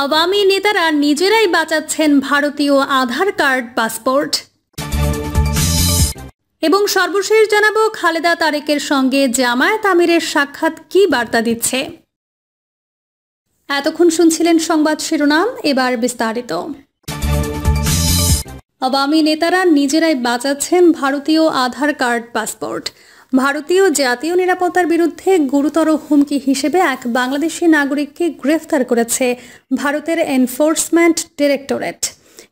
আওয়ামী নেতারা নিজেরাই বাঁচাচ্ছেন ভারতীয় আধার কার্ড পাসপোর্ট। এবং সর্বশেষ জানাবো খালেদা তারেকের সঙ্গে জামায়াত আমিরের সাক্ষাৎ কি বার্তা দিচ্ছে। এতক্ষণ শুনছিলেন সংবাদ শিরোনাম, এবার বিস্তারিত। আওয়ামী নেতারা নিজেরাই বাঁচাচ্ছেন ভারতীয় আধার কার্ড পাসপোর্ট। ভারতীয় জাতীয় নিরাপত্তার বিরুদ্ধে গুরুতর হুমকি হিসেবে এক বাংলাদেশি নাগরিককে গ্রেফতার করেছে ভারতের এনফোর্সমেন্ট ডিরেক্টরেট।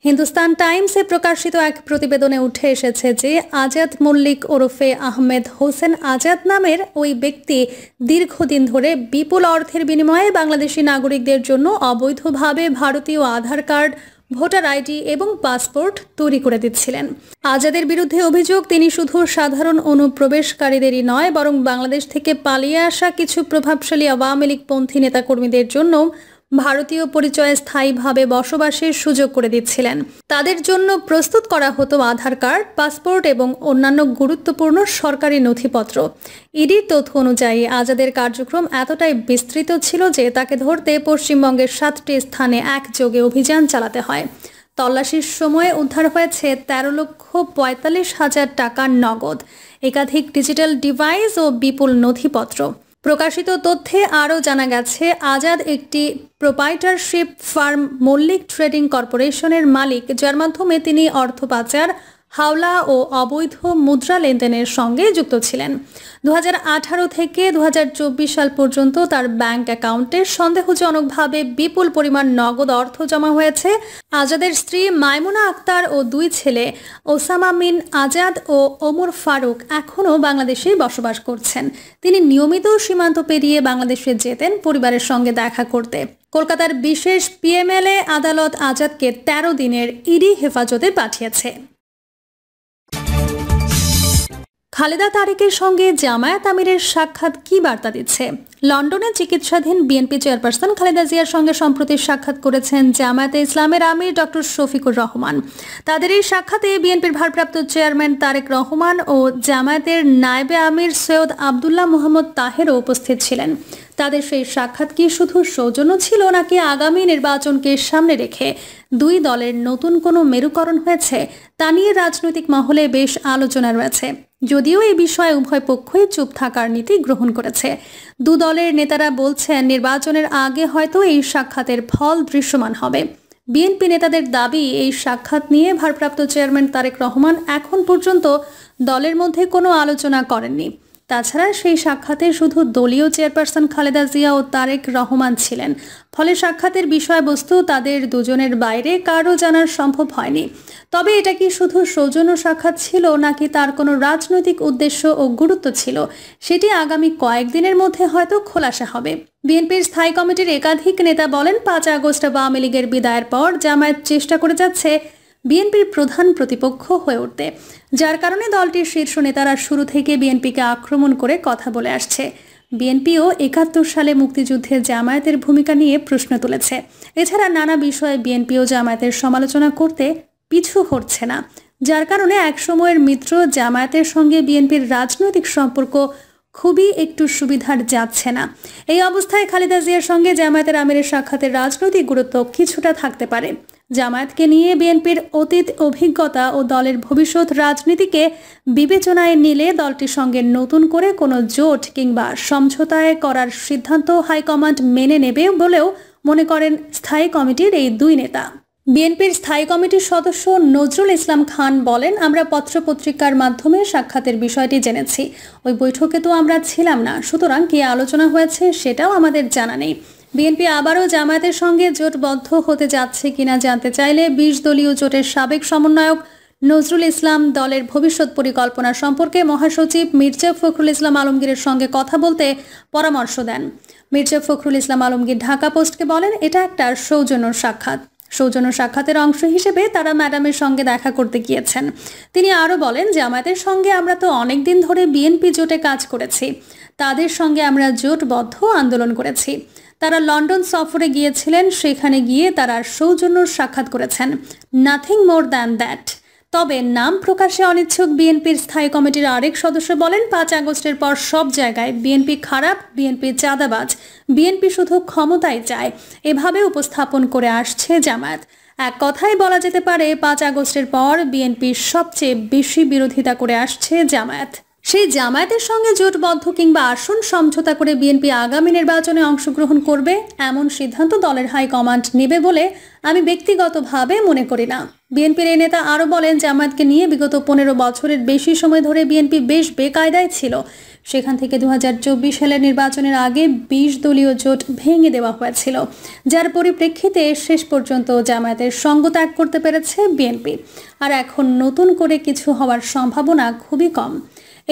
হিন্দুস্তান টাইমসে প্রকাশিত এক প্রতিবেদনে উঠে এসেছে যে আজাদ মল্লিক ওরফে আহমেদ হোসেন আজাদ নামের ওই ব্যক্তি দীর্ঘদিন ধরে বিপুল অর্থের বিনিময়ে বাংলাদেশি নাগরিকদের জন্য অবৈধভাবে ভারতীয় আধার কার্ড, ভোটার আইডি এবং পাসপোর্ট তৈরি করে দিচ্ছিলেন। আজাদের বিরুদ্ধে অভিযোগ, তিনি শুধু সাধারণ অনুপ্রবেশকারীদেরই নয়, বরং বাংলাদেশ থেকে পালিয়ে আসা কিছু প্রভাবশালী আওয়ামী লীগপন্থী নেতাকর্মীদের জন্য ভারতীয় পরিচয়ে স্থায়ীভাবে বসবাসের সুযোগ করে দিচ্ছিলেন। তাদের জন্য প্রস্তুত করা হতো আধার কার্ড, পাসপোর্ট এবং অন্যান্য গুরুত্বপূর্ণ সরকারি নথিপত্র। ইডির তথ্য অনুযায়ী আজাদের কার্যক্রম এতটাই বিস্তৃত ছিল যে তাকে ধরতে পশ্চিমবঙ্গের 7টি স্থানে একযোগে অভিযান চালাতে হয়। তল্লাশির সময়ে উদ্ধার হয়েছে 13,45,000 টাকার নগদ, একাধিক ডিজিটাল ডিভাইস ও বিপুল নথিপত্র। প্রকাশিত তথ্যে আরও জানা গেছে, আজাদ একটি প্রোপাইটারশিপ ফার্ম মল্লিক ট্রেডিং কর্পোরেশনের মালিক, যার মাধ্যমে তিনি অর্থ পাচার, হাওলা ও অবৈধ মুদ্রা লেনদেনের সঙ্গে যুক্ত ছিলেন। 2018 থেকে 2024 সাল পর্যন্ত তার ব্যাংক অ্যাকাউন্টে সন্দেহজনকভাবে বিপুল পরিমাণ নগদ অর্থ জমা হয়েছে। আজাদের স্ত্রী মাইমুনা আক্তার ও 2 ছেলে ওসামা মিন আজাদ ও ওমর ফারুক এখনও বাংলাদেশে বসবাস করছেন। তিনি নিয়মিত সীমান্ত পেরিয়ে বাংলাদেশে যেতেন পরিবারের সঙ্গে দেখা করতে। কলকাতার বিশেষ পিএমএলএ আদালত আজাদকে 13 দিনের ইডি হেফাজতে পাঠিয়েছে। খালেদা তারেকের সঙ্গে জামায়াত আমিরের সাক্ষাৎ কি বার্তা দিচ্ছে? লন্ডনে চিকিৎসাধীন বিএনপি চেয়ারপারসন খালেদা জিয়ার সঙ্গে সম্প্রতি সাক্ষাৎ করেছেন জামায়াতে ইসলামের আমির ডক্টর শফিকুর রহমান। তাদের এই সাক্ষাতে বিএনপির ভারপ্রাপ্ত চেয়ারম্যান তারেক রহমান ও জামায়াতের নায়েবে আমির সৈয়দ আবদুল্লাহ মোহাম্মদ তাহেরও উপস্থিত ছিলেন। তাদের সেই সাক্ষাৎ কি শুধু সৌজন্য ছিল, নাকি আগামী নির্বাচনকে সামনে রেখে দুই দলের নতুন কোনো মেরুকরণ হয়েছে, তা নিয়ে রাজনৈতিক মহলে বেশ আলোচনা রয়েছে। যদিও এই বিষয়ে উভয় পক্ষই চুপ থাকার নীতি গ্রহণ করেছে। দু দলের নেতারা বলছেন, নির্বাচনের আগে হয়তো এই সাক্ষাতের ফল দৃশ্যমান হবে। বিএনপি নেতাদের দাবি, এই সাক্ষাৎ নিয়ে ভারপ্রাপ্ত চেয়ারম্যান তারেক রহমান এখন পর্যন্ত দলের মধ্যে কোনো আলোচনা করেননি। তাছাড়া সেই সাক্ষাতে শুধু দলীয় চেয়ারপারসন খালেদা জিয়া ও তারেক রহমান ছিলেন। ফলে সাক্ষাতের বিষয়বস্তু তাদের দুজনের বাইরে কারও জানার সম্ভব হয়নি। তবে এটা কি শুধু সৌজন্য সাক্ষাৎ ছিল, নাকি তার কোনো রাজনৈতিক উদ্দেশ্য ও গুরুত্ব ছিল, সেটি আগামী কয়েকদিনের মধ্যে হয়তো খোলাসা হবে। বিএনপির স্থায়ী কমিটির একাধিক নেতা বলেন, 5 আগস্ট আওয়ামী লীগের বিদায়ের পর জামায়াত চেষ্টা করে যাচ্ছে বিএনপির প্রধান প্রতিপক্ষ হয়ে উঠতে, যার কারণে দলটির শীর্ষ নেতারা শুরু থেকে বিএনপিকে আক্রমণ করে কথা বলে আসছে। বিএনপিও 71 সালে মুক্তিযুদ্ধে জামায়াতের ভূমিকা নিয়ে প্রশ্ন তুলেছে। এছাড়া নানা বিষয়ে বিএনপিও জামায়াতের সমালোচনা করতে পিছু হটছে না, যার কারণে একসময়ের মিত্র জামায়াতের সঙ্গে বিএনপির রাজনৈতিক সম্পর্ক খুবই একটু সুবিধার যাচ্ছে না। এই অবস্থায় খালেদা জিয়ার সঙ্গে জামায়াতের আমিরের সাক্ষাতের রাজনৈতিক গুরুত্ব কিছুটা থাকতে পারে। জামায়াতকে নিয়ে বিএনপির অতীত অভিজ্ঞতা ও দলের ভবিষ্যৎ রাজনীতিকে বিবেচনায় নিলে দলটির সঙ্গে নতুন করে কোনো জোট কিংবা সমঝোতায় করার সিদ্ধান্ত হাইকমান্ড মেনে নেবে বলেও মনে করেন স্থায়ী কমিটির এই দুই নেতা। বিএনপির স্থায়ী কমিটির সদস্য নজরুল ইসলাম খান বলেন, আমরা পত্রপত্রিকার মাধ্যমে সাক্ষাতের বিষয়টি জেনেছি। ওই বৈঠকে তো আমরা ছিলাম না, সুতরাং কি আলোচনা হয়েছে সেটাও আমাদের জানা নেই। বিএনপি আবারও জামায়াতের সঙ্গে জোটবদ্ধ হতে যাচ্ছে কিনা জানতে চাইলে 20 দলীয় জোটের সাবেক সমন্বয়ক নজরুল ইসলাম দলের ভবিষ্যৎ পরিকল্পনা সম্পর্কে মহাসচিব মির্জা ফখরুল ইসলাম আলমগীরের সঙ্গে কথা বলতে পরামর্শ দেন। মির্জা ফখরুল ইসলাম আলমগীর ঢাকা পোস্টকে বলেন, এটা একটা সৌজন্য সাক্ষাৎ। সৌজন্য সাক্ষাতের অংশ হিসেবে তারা ম্যাডামের সঙ্গে দেখা করতে গিয়েছেন। তিনি আরও বলেন, জামায়াতের সঙ্গে আমরা তো অনেক দিন ধরে বিএনপি জোটে কাজ করেছি, তাদের সঙ্গে আমরা জোটবদ্ধ আন্দোলন করেছি। তারা লন্ডন সফরে গিয়েছিলেন, সেখানে গিয়ে তারা সৌজন্য সাক্ষাৎ করেছেন। Nothing more than that. তবে নাম প্রকাশে অনিচ্ছুক বিএনপির স্থায়ী কমিটির আরেক সদস্য বলেন, 5 আগস্টের পর সব জায়গায় বিএনপি খারাপ, বিএনপি চাঁদাবাজ, বিএনপি শুধু ক্ষমতায় চায়, এভাবে উপস্থাপন করে আসছে জামায়াত। এক কথায় বলা যেতে পারে 5 আগস্টের পর বিএনপির সবচেয়ে বেশি বিরোধিতা করে আসছে জামায়াত। সেই জামায়াতের সঙ্গে জোটবদ্ধ কিংবা আসন সমঝোতা করে বিএনপি আগামী নির্বাচনে অংশগ্রহণ করবে এমন সিদ্ধান্ত দলের হাইকমান্ড নেবে বলে আমি ব্যক্তিগতভাবে মনে করি না। বিএনপির এই নেতা আরও বলেন, জামায়াতকে নিয়ে বিগত 15 বছরের বেশি সময় ধরে বিএনপি বেশ বেকায়দায় ছিল। সেখান থেকে 2024 সালের নির্বাচনের আগে 20 দলীয় জোট ভেঙে দেওয়া হয়েছিল, যার পরিপ্রেক্ষিতে শেষ পর্যন্ত জামায়াতের সঙ্গ ত্যাগ করতে পেরেছে বিএনপি। আর এখন নতুন করে কিছু হওয়ার সম্ভাবনা খুবই কম।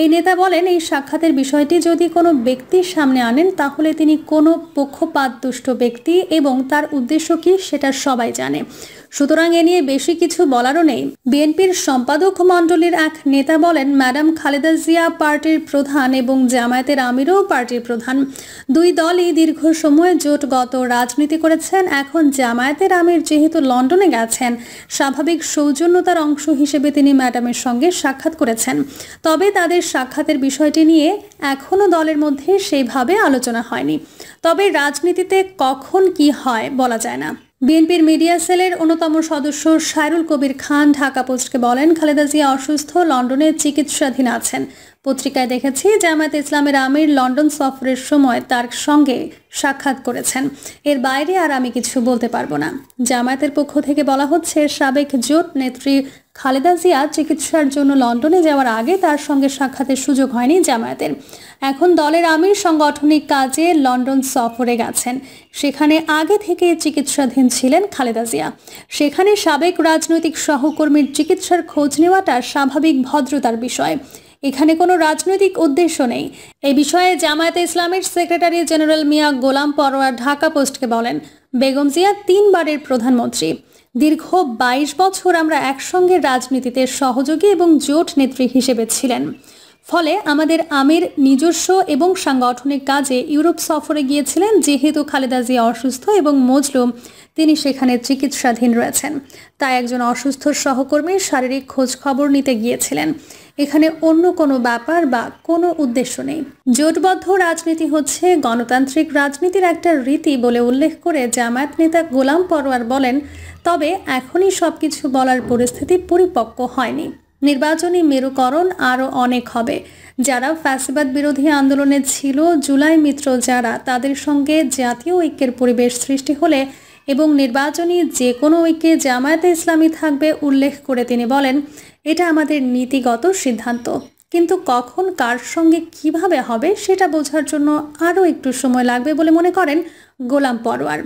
এই নেতা বলেন, এই সাক্ষাতের বিষয়টি যদি কোনো ব্যক্তির সামনে আনেন তাহলে তিনি কোনো পক্ষপাতদুষ্ট ব্যক্তি এবং তার উদ্দেশ্য কি সেটা সবাই জানে। সুতরাং এ নিয়ে বেশি কিছু বলারও নেই। বিএনপির সম্পাদক মণ্ডলীর এক নেতা বলেন, ম্যাডাম খালেদা জিয়া পার্টির প্রধান এবং জামায়াতের আমিরও পার্টির প্রধান। দুই দলই দীর্ঘ সময় জোটগত রাজনীতি করেছেন। এখন জামায়াতের আমির যেহেতু লন্ডনে গেছেন, স্বাভাবিক সৌজন্যতার অংশ হিসেবে তিনি ম্যাডামের সঙ্গে সাক্ষাৎ করেছেন। তবে তাদের সাক্ষাতের বিষয়টি নিয়ে এখনও দলের মধ্যে সেইভাবে আলোচনা হয়নি। তবে রাজনীতিতে কখন কি হয় বলা যায় না। বিএনপির মিডিয়া সেলের অন্যতম সদস্য সাইরুল কবির খান ঢাকা পোস্টকে বলেন, খালেদা জিয়া অসুস্থ, লন্ডনে চিকিৎসাধীন আছেন। পত্রিকায় দেখেছি জামায়াত ইসলামের আমির লন্ডন সফরের সময় তার সঙ্গে সাক্ষাৎ করেছেন। এর বাইরে আর আমি কিছু বলতে পারবো না। জামায়াতের পক্ষ থেকে বলা হচ্ছে, সাবেক জোট নেত্রী খালেদা জিয়া চিকিৎসার জন্য লন্ডনে যাওয়ার আগে তার সঙ্গে সাক্ষাতের সুযোগ হয়নি জামায়াতের। এখন দলের আমির সাংগঠনিক কাজে লন্ডন সফরে গেছেন। সেখানে আগে থেকে চিকিৎসাধীন ছিলেন খালেদা জিয়া। সেখানে সাবেক রাজনৈতিক সহকর্মীর চিকিৎসার খোঁজ নেওয়াটা স্বাভাবিক ভদ্রতার বিষয়। এখানে কোনো রাজনৈতিক উদ্দেশ্য নেই। এই বিষয়ে জামায়াতে ইসলামের সেক্রেটারি জেনারেল মিয়া গোলাম পরোয়ার ঢাকা পোস্টকে বলেন, বেগম জিয়া 3 বারের প্রধানমন্ত্রী। দীর্ঘ 22 বছর আমরা একসঙ্গে রাজনীতিতে সহযোগী এবং জোট নেত্রী হিসেবে ছিলেন। ফলে আমাদের আমির নিজস্ব এবং সাংগঠনিক কাজে ইউরোপ সফরে গিয়েছিলেন। যেহেতু খালেদা জিয়া অসুস্থ এবং মজলুম, তিনি সেখানে চিকিৎসাধীন রয়েছেন, তাই একজন অসুস্থ সহকর্মীর শারীরিক খোঁজ খবর নিতে গিয়েছিলেন। এখানে অন্য কোনো ব্যাপার বা কোনো উদ্দেশ্য নেই। জোটবদ্ধ রাজনীতি হচ্ছে গণতান্ত্রিক রাজনীতির একটা রীতি বলে উল্লেখ করে জামায়াত নেতা গোলাম পরোয়ার বলেন, তবে এখনই সবকিছু বলার পরিস্থিতি পরিপক্ক হয়নি। নির্বাচনী মেরুকরণ আরও অনেক হবে। যারা ফ্যাসিবাদ বিরোধী আন্দোলনে ছিল, জুলাই মিত্র যারা, তাদের সঙ্গে জাতীয় ঐক্যের পরিবেশ সৃষ্টি হলে এবং নির্বাচনী যে কোনো ঐক্যে জামায়াতে ইসলামী থাকবে উল্লেখ করে তিনি বলেন, এটা আমাদের নীতিগত সিদ্ধান্ত, কিন্তু কখন কার সঙ্গে কিভাবে হবে সেটা বোঝার জন্য আরও একটু সময় লাগবে বলে মনে করেন গোলাম পরোয়ার।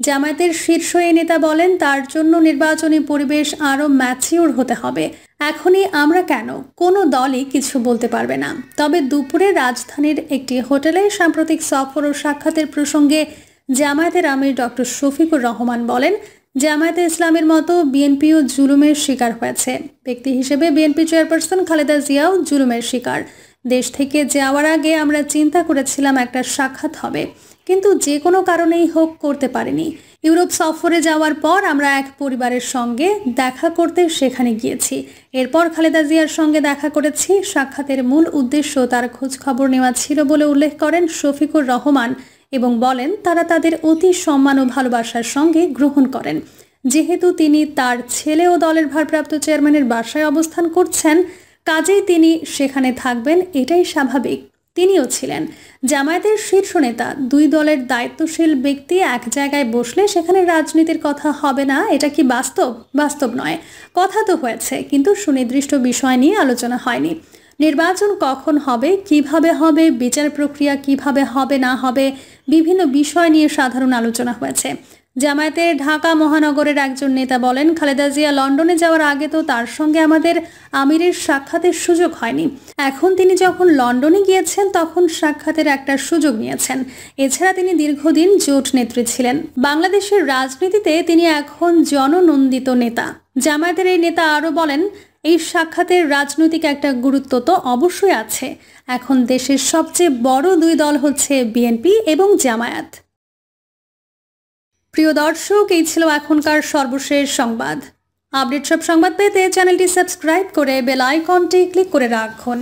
জামায়াতের শীর্ষ এই নেতা বলেন, তার জন্য নির্বাচনী পরিবেশ আরও ম্যাচিউর হতে হবে। এখনই আমরা কেন, কোনো দলই কিছু বলতে পারবে না। তবে দুপুরে রাজধানীর একটি হোটেলে সাম্প্রতিক সফর ও সাক্ষাতের প্রসঙ্গে জামায়াতের আমির ডক্টর শফিকুর রহমান বলেন, জামায়াতে ইসলামের মতো বিএনপিও জুলুমের শিকার হয়েছে। ব্যক্তি হিসেবে বিএনপি চেয়ারপারসন খালেদা জিয়াও জুলুমের শিকার। দেশ থেকে যাওয়ার আগে আমরা চিন্তা করেছিলাম একটা সাক্ষাৎ হবে, কিন্তু যে কোনো কারণেই হোক করতে পারিনি। ইউরোপ সফরে যাওয়ার পর আমরা এক পরিবারের সঙ্গে দেখা করতে সেখানে গিয়েছি। এরপর খালেদা জিয়ার সঙ্গে দেখা করেছি। সাক্ষাতের মূল উদ্দেশ্য তার খোঁজ খবর নেওয়া ছিল বলে উল্লেখ করেন শফিকুর রহমান এবং বলেন, তারা তাদের অতি সম্মান ও ভালোবাসার সঙ্গে গ্রহণ করেন। যেহেতু তিনি তার ছেলে ও দলের ভারপ্রাপ্ত চেয়ারম্যানের বাসায় অবস্থান করছেন, কাজেই তিনি সেখানে থাকবেন, এটাই স্বাভাবিক। তিনিও ছিলেন জামায়াতের শীর্ষ নেতা। দুই দলের দায়িত্বশীল ব্যক্তি এক জায়গায় বসলে সেখানে রাজনীতির কথা হবে না, এটা কি বাস্তব? বাস্তব নয়। কথা তো হয়েছে, কিন্তু সুনির্দিষ্ট বিষয় নিয়ে আলোচনা হয়নি। নির্বাচন কখন হবে, কিভাবে হবে, বিচার প্রক্রিয়া কিভাবে হবে না হবে, বিভিন্ন বিষয় নিয়ে সাধারণ আলোচনা হয়েছে। জামায়াতের ঢাকা মহানগরের একজন নেতা বলেন, খালেদা জিয়া লন্ডনে যাওয়ার আগে তো তার সঙ্গে আমাদের আমিরের সাক্ষাতের সুযোগ হয়নি। এখন তিনি যখন লন্ডনে গিয়েছেন তখন সাক্ষাতের একটা সুযোগ নিয়েছেন। এছাড়া তিনি দীর্ঘদিন জোট নেত্রী ছিলেন। বাংলাদেশের রাজনীতিতে তিনি এখন জননন্দিত নেতা। জামায়াতের এই নেতা আরও বলেন, এই সাক্ষাতের রাজনৈতিক একটা গুরুত্ব তো অবশ্যই আছে। এখন দেশের সবচেয়ে বড় দুই দল হচ্ছে বিএনপি এবং জামায়াত। প্রিয় দর্শক, এই ছিল এখনকার সর্বশেষ সংবাদ। আপডেট সব সংবাদ পেতে চ্যানেলটি সাবস্ক্রাইব করে বেল আইকনটি ক্লিক করে রাখুন।